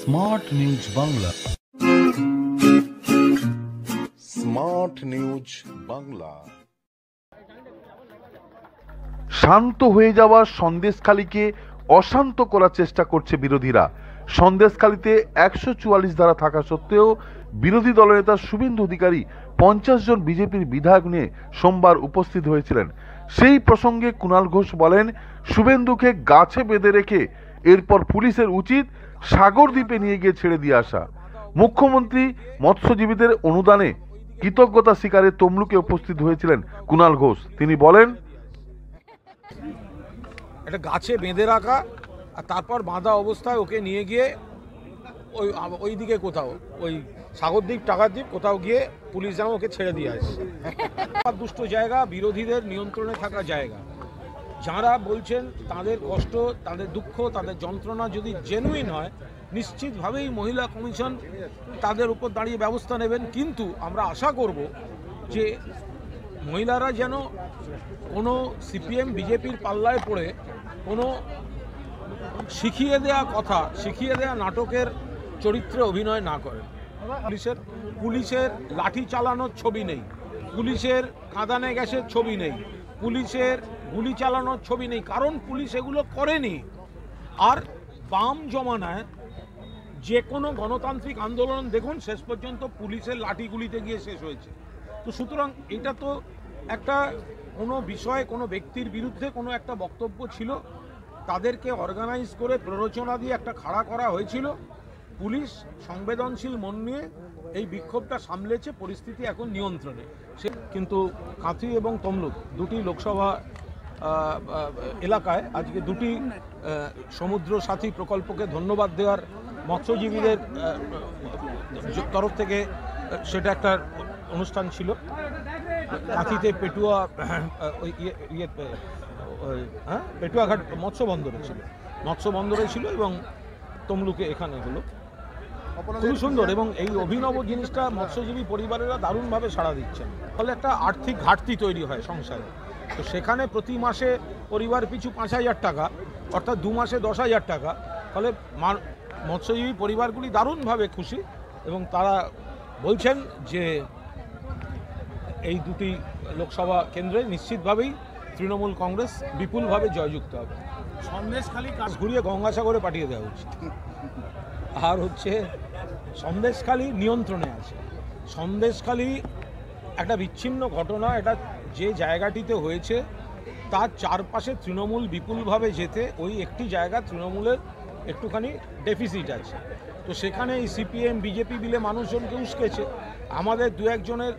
Smart news Bangla. Smart news Bangla. শান্ত হয়ে যাওয়া সন্দেশখালীকে অশান্ত করার চেষ্টা করছে বিরোধীরা। সন্দেশখালীতে 144 ধারা থাকা সত্ত্বেও বিরোধী দলনেতা শুভেন্দু অধিকারী 50 জন বিজেপির বিধায়ক নিয়ে সোমবার উপস্থিত হয়েছিলেন। সেই প্রসঙ্গে কুণাল ঘোষ বলেন, শুভেন্দুকে গাছে বেঁধে রেখে এরপর পুলিশের উচিত সাগর দ্বীপে নিয়ে গিয়ে ছেড়ে দিয়ে আসা। মুখ্যমন্ত্রী মৎস্যজীবীদের অনুদানে কৃতজ্ঞতা স্বীকারে তমলুকে উপস্থিত হয়েছিলেন কুণাল ঘোষ। তিনি বলেন, একটা গাছে বেঁধে রাখা আর তারপর বাঁধা অবস্থায় ওকে নিয়ে গিয়ে ওই দিকে কোথাও ওই সাগরদ্বীপ টাকারদ্বীপ কোথাও গিয়ে পুলিশ যেন ওকে ছেড়ে দিয়ে আসে। দুষ্ট জায়গা, বিরোধীদের নিয়ন্ত্রণে থাকা জায়গা। যারা বলছেন তাদের কষ্ট, তাদের দুঃখ, তাদের যন্ত্রণা যদি জেনুইন হয়, নিশ্চিতভাবেই মহিলা কমিশন তাদের উপর দাঁড়িয়ে ব্যবস্থা নেবেন। কিন্তু আমরা আশা করব যে মহিলারা যেন কোনো সিপিএম বিজেপির পাল্লায় পড়ে কোনো শিখিয়ে দেয়া কথা, শিখিয়ে দেয়া নাটকের চরিত্রে অভিনয় না করেন। পুলিশের লাঠি চালানোর ছবি নেই, পুলিশের কাঁদানে গ্যাসের ছবি নেই, পুলিশের গুলি চালানোর ছবি নেই, কারণ পুলিশ এগুলো করেনি। আর বাম জমানায় যে কোনো গণতান্ত্রিক আন্দোলন দেখুন শেষ পর্যন্ত পুলিশের লাঠি গুলিতে গিয়ে শেষ হয়েছে। তো সুতরাং এটা তো একটা কোনো বিষয়ে কোনো ব্যক্তির বিরুদ্ধে কোনো একটা বক্তব্য ছিল, তাদেরকে অর্গানাইজ করে প্ররোচনা দিয়ে একটা খাড়া করা হয়েছিল। পুলিশ সংবেদনশীল মন নিয়ে এই বিক্ষোভটা সামলেছে, পরিস্থিতি এখন নিয়ন্ত্রণে। কিন্তু কাঁথি এবং তমলুক দুটি লোকসভা এলাকায় আজকে দুটি সমুদ্র সাথী প্রকল্পকে ধন্যবাদ দেওয়ার মৎস্যজীবীদের তরফ থেকে সেটা একটা অনুষ্ঠান ছিল। কাঁথিতে পেটুয়া পেটুয়াঘাট মৎস্য বন্দরে ছিল এবং তমলুকে এখানে হলো। খুবই সুন্দর এবং এই অভিনব জিনিসটা মৎস্যজীবী পরিবারেরা দারুণভাবে সাড়া দিচ্ছেন। ফলে একটা আর্থিক ঘাটতি তৈরি হয় সংসারে। তো সেখানে প্রতি মাসে পরিবার পিছু 5,000 টাকা, অর্থাৎ 2 মাসে 10,000 টাকা। ফলে মৎস্যজীবী পরিবারগুলি দারুণভাবে খুশি এবং তারা বলছেন যে এই দুটি লোকসভা কেন্দ্রে নিশ্চিতভাবেই তৃণমূল কংগ্রেস বিপুলভাবে জয়যুক্ত হবে। সন্দেশখালী কাজ ঘুরিয়ে গঙ্গাসাগরে পাঠিয়ে দেওয়া উচিত। আর হচ্ছে সন্দেশখালী নিয়ন্ত্রণে আছে। সন্দেশখালী একটা বিচ্ছিন্ন ঘটনা, এটা যে জায়গাটিতে হয়েছে তার চারপাশে তৃণমূল বিপুলভাবে যেতে ওই একটি জায়গা তৃণমূলের একটুখানি ডেফিসিট আছে। তো সেখানে এই সিপিএম বিজেপি মিলে মানুষজনকে উস্কেছে। আমাদের দু একজনের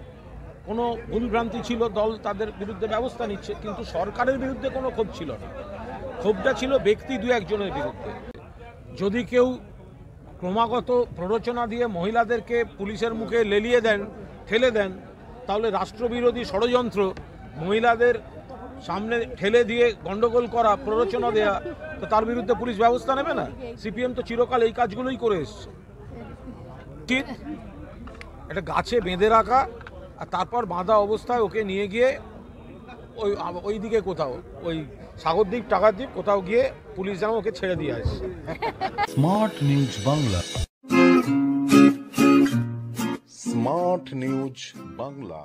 কোনো ভুলভ্রান্তি ছিল, দল তাদের বিরুদ্ধে ব্যবস্থা নিচ্ছে, কিন্তু সরকারের বিরুদ্ধে কোনো ক্ষোভ ছিল না। ক্ষোভটা ছিল ব্যক্তি দু একজনের বিরুদ্ধে। যদি কেউ ক্রমাগত প্ররোচনা দিয়ে মহিলাদেরকে পুলিশের মুখে লেলিয়ে দেন, ঠেলে দেন, তাহলে রাষ্ট্রবিরোধী ষড়যন্ত্র, মহিলাদের সামনে ঠেলে দিয়ে গন্ডগোল করা, প্ররোচনা দেয়া, তো তার বিরুদ্ধে পুলিশ ব্যবস্থা নেবে না? সিপিএম তো চিরকাল এই কাজগুলোই করে এসছে। ঠিক একটা গাছে বেঁধে রাখা আর তারপর বাঁধা অবস্থায় ওকে নিয়ে গিয়ে ওই দিকে কোথাও ওই সাগরদ্বীপ টাকারদ্বীপ কোথাও গিয়ে পুলিশ যেন ওকে ছেড়ে দিয়ে আসে। Smart news Bangla. Smart news Bangla.